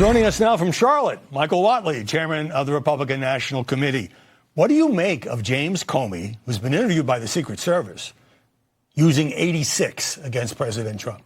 Joining us now from Charlotte, Michael Whatley, chairman of the Republican National Committee. What do you make of James Comey, who's been interviewed by the Secret Service, using 86 against President Trump?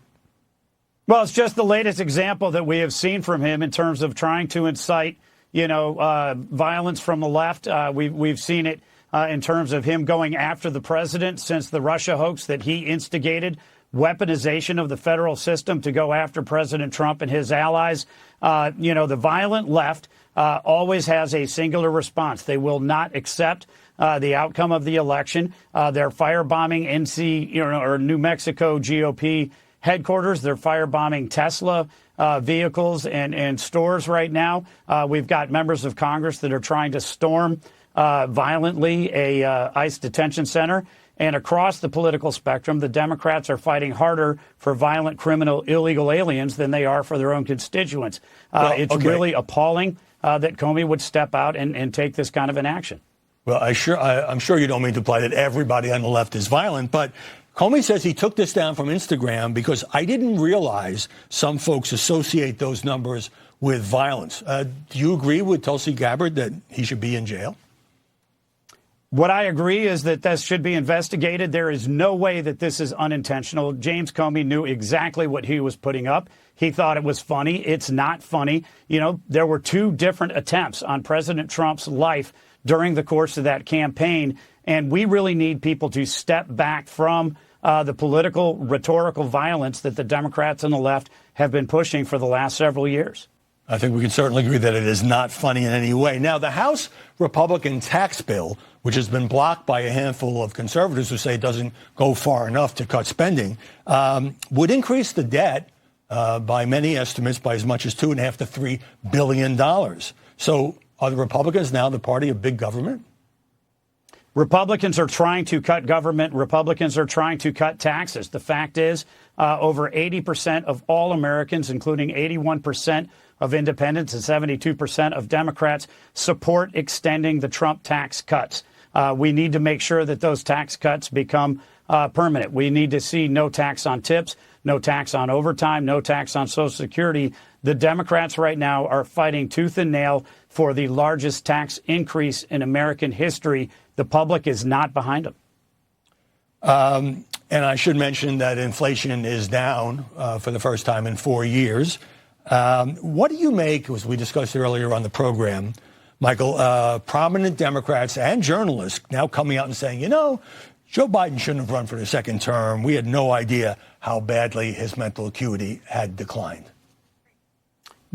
Well, it's just the latest example that we have seen from him in terms of trying to incite, violence from the left. We've seen it in terms of him going after the president since the Russia hoax that he instigated, weaponization of the federal system to go after President Trump and his allies. The violent left always has a singular response. They will not accept the outcome of the election. They're firebombing New Mexico GOP headquarters. They're firebombing Tesla vehicles and stores right now. We've got members of Congress that are trying to storm violently a ICE detention center. And across the political spectrum, the Democrats are fighting harder for violent, criminal, illegal aliens than they are for their own constituents. It's really appalling that Comey would step out and take this kind of an action. Well, I'm sure you don't mean to imply that everybody on the left is violent, but Comey says he took this down from Instagram because I didn't realize some folks associate those numbers with violence. Do you agree with Tulsi Gabbard that he should be in jail? What I agree is that this should be investigated. There is no way that this is unintentional. James Comey knew exactly what he was putting up. He thought it was funny. It's not funny. There were two different attempts on President Trump's life during the course of that campaign. And we really need people to step back from the political, rhetorical violence that the Democrats and the left have been pushing for the last several years. I think we can certainly agree that it is not funny in any way. Now, the House Republican tax bill, which has been blocked by a handful of conservatives who say it doesn't go far enough to cut spending, would increase the debt by many estimates by as much as $2.5 to $3 billion. So are the Republicans now the party of big government? Republicans are trying to cut government. Republicans are trying to cut taxes. The fact is, over 80% of all Americans, including 81% of independents and 72% of Democrats, support extending the Trump tax cuts. We need to make sure that those tax cuts become permanent. We need to see no tax on tips, no tax on overtime, no tax on Social Security. The Democrats right now are fighting tooth and nail for the largest tax increase in American history. The public is not behind them. And I should mention that inflation is down for the first time in 4 years. What do you make, as we discussed earlier on the program, Michael, prominent Democrats and journalists now coming out and saying, Joe Biden shouldn't have run for the second term. We had no idea how badly his mental acuity had declined.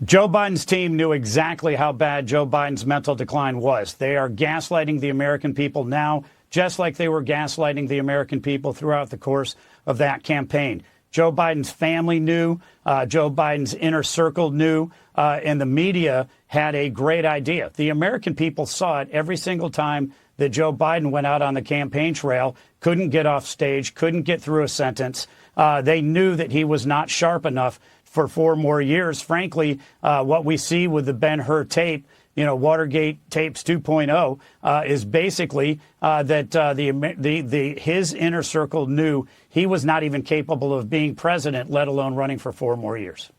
Joe Biden's team knew exactly how bad Joe Biden's mental decline was. They are gaslighting the American people now, just like they were gaslighting the American people throughout the course of that campaign. Joe Biden's family knew, Joe Biden's inner circle knew, and the media had a great idea. The American people saw it every single time that Joe Biden went out on the campaign trail, couldn't get off stage, couldn't get through a sentence. They knew that he was not sharp enough for 4 more years. Frankly, what we see with the Ben-Hur tape, Watergate tapes 2.0, is basically that his inner circle knew he was not even capable of being president, let alone running for 4 more years.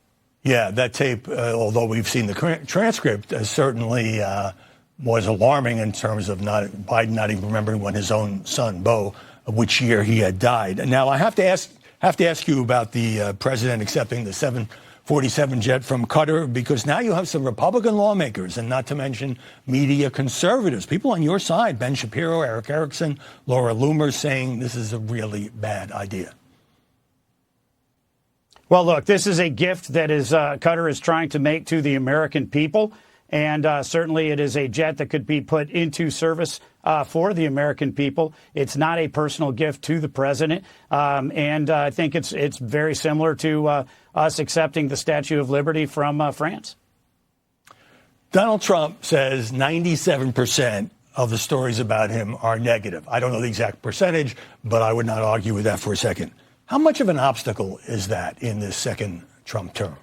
Yeah, that tape, although we've seen the transcript, certainly was alarming in terms of Biden not even remembering when his own son, Beau, which year he had died. Now, I have to ask you about the president accepting the 747 jet from Qatar, because now you have some Republican lawmakers, and not to mention media conservatives, people on your side, Ben Shapiro, Eric Erickson, Laura Loomer, saying this is a really bad idea. Well, look, this is a gift that Qatar is trying to make to the American people. And certainly it is a jet that could be put into service for the American people. It's not a personal gift to the president. And I think it's very similar to us accepting the Statue of Liberty from France. Donald Trump says 97% of the stories about him are negative. I don't know the exact percentage, but I would not argue with that for a second. How much of an obstacle is that in this second Trump term?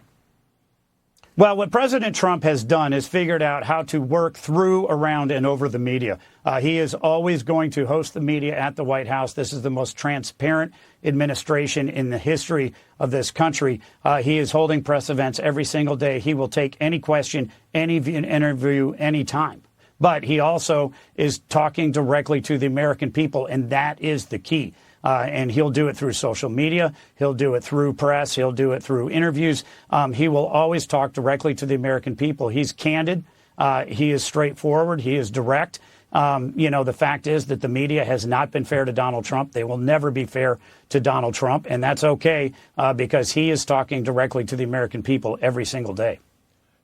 Well, what President Trump has done is figured out how to work through, around, and over the media. He is always going to host the media at the White House. This is the most transparent administration in the history of this country. He is holding press events every single day. He will take any question, any interview, any time. But he also is talking directly to the American people, and that is the key. And he'll do it through social media. He'll do it through press. He'll do it through interviews. He will always talk directly to the American people. He's candid. He is straightforward. He is direct. The fact is that the media has not been fair to Donald Trump. They will never be fair to Donald Trump. And that's okay because he is talking directly to the American people every single day.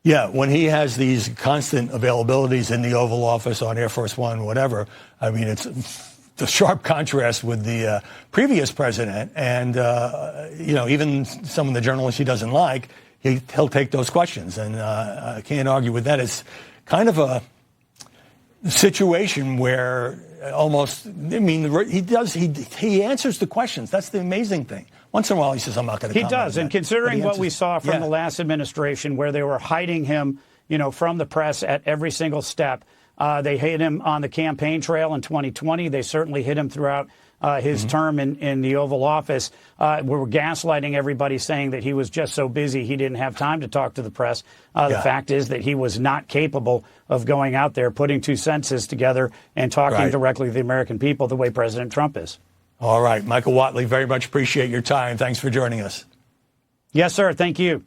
Yeah, when he has these constant availabilities in the Oval Office, on Air Force One, whatever, I mean, it's the sharp contrast with the previous president. And, even some of the journalists he doesn't like, he'll take those questions. And I can't argue with that. It's kind of a situation where he answers the questions. That's the amazing thing. Once in a while, he says, I'm not going to comment. He does. And considering what we saw from the last administration, where they were hiding him, from the press at every single step, they hit him on the campaign trail in 2020. They certainly hit him throughout his term in the Oval Office. We were gaslighting everybody, saying that he was just so busy he didn't have time to talk to the press. The fact is that he was not capable of going out there, putting two sentences together and talking directly to the American people the way President Trump is. All right. Michael Whatley, very much appreciate your time. Thanks for joining us. Yes, sir. Thank you.